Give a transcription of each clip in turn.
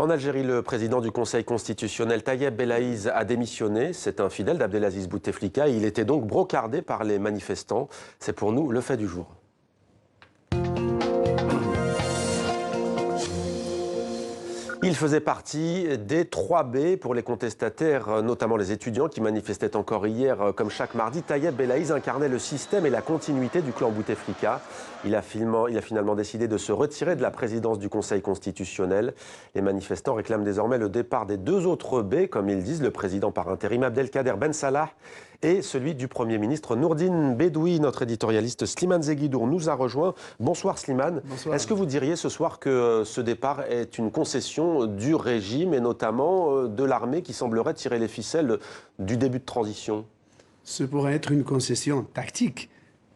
En Algérie, le président du Conseil constitutionnel, Tayeb Belaïz, a démissionné. C'est un fidèle d'Abdelaziz Bouteflika. Il était donc brocardé par les manifestants. C'est pour nous le fait du jour. Il faisait partie des 3B pour les contestataires, notamment les étudiants qui manifestaient encore hier, comme chaque mardi. Tayeb Belaïz incarnait le système et la continuité du clan Bouteflika. Il a finalement décidé de se retirer de la présidence du Conseil constitutionnel. Les manifestants réclament désormais le départ des deux autres B, comme ils disent, le président par intérim Abdelkader Ben Salah et celui du Premier ministre Nourdine Bedoui. Notre éditorialiste Slimane Zeguidour nous a rejoint. Bonsoir Slimane. Bonsoir. Est-ce que vous diriez ce soir que ce départ est une concession du régime et notamment de l'armée qui semblerait tirer les ficelles du début de transition? Ce pourrait être une concession tactique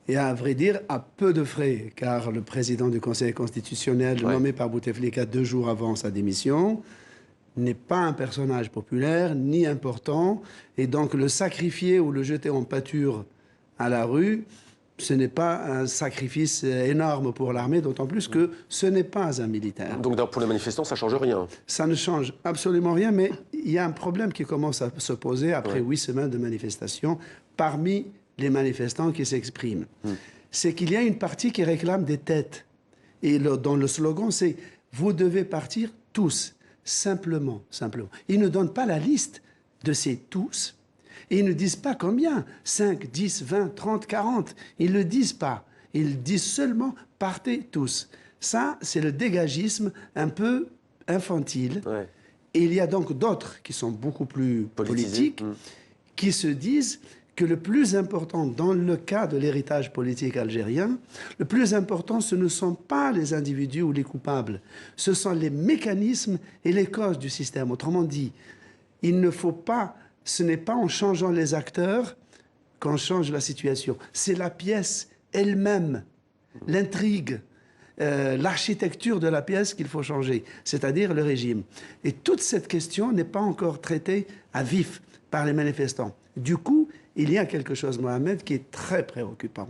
et à vrai dire à peu de frais, car le président du Conseil constitutionnel, nommé par Bouteflika 2 jours avant sa démission, n'est pas un personnage populaire ni important, et donc le sacrifier ou le jeter en pâture à la rue, ce n'est pas un sacrifice énorme pour l'armée, d'autant plus que ce n'est pas un militaire. Donc pour les manifestants, ça ne change rien? Ça ne change absolument rien, mais il y a un problème qui commence à se poser après 8 semaines de manifestations parmi les manifestants qui s'expriment. C'est qu'il y a une partie qui réclame des têtes. Et dont le slogan, c'est « Vous devez partir tous ». Simplement, simplement. Ils ne donnent pas la liste de ces tous. Et ils ne disent pas combien, 5, 10, 20, 30, 40. Ils ne le disent pas. Ils disent seulement « partez tous ». Ça, c'est le dégagisme un peu infantile. Et il y a donc d'autres qui sont beaucoup plus politiques, qui se disent que le plus important dans le cas de l'héritage politique algérien, le plus important, ce ne sont pas les individus ou les coupables, ce sont les mécanismes et les causes du système. Autrement dit, il ne faut pas, ce n'est pas en changeant les acteurs qu'on change la situation, c'est la pièce elle-même, l'intrigue, l'architecture de la pièce qu'il faut changer, c'est-à-dire le régime. Et toute cette question n'est pas encore traitée à vif par les manifestants. Du coup, il y a quelque chose, Mohamed, qui est très préoccupant,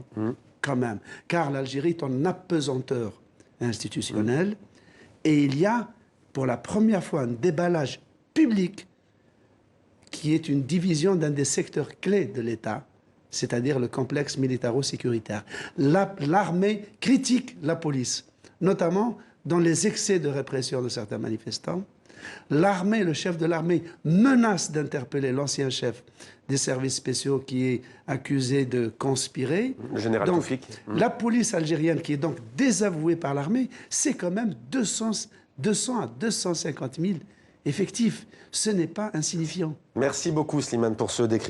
quand même, car l'Algérie est en apesanteur institutionnelle, et il y a, pour la première fois, un déballage public qui est une division d'un des secteurs clés de l'État, c'est-à-dire le complexe militaro-sécuritaire. L'armée critique la police, notamment dans les excès de répression de certains manifestants. L'armée, le chef de l'armée, menace d'interpeller l'ancien chef des services spéciaux qui est accusé de conspirer. Le général Toufik. La police algérienne, qui est donc désavouée par l'armée, c'est quand même 200 à 250 000 effectifs. Ce n'est pas insignifiant. Merci beaucoup Slimane pour ce décryptage.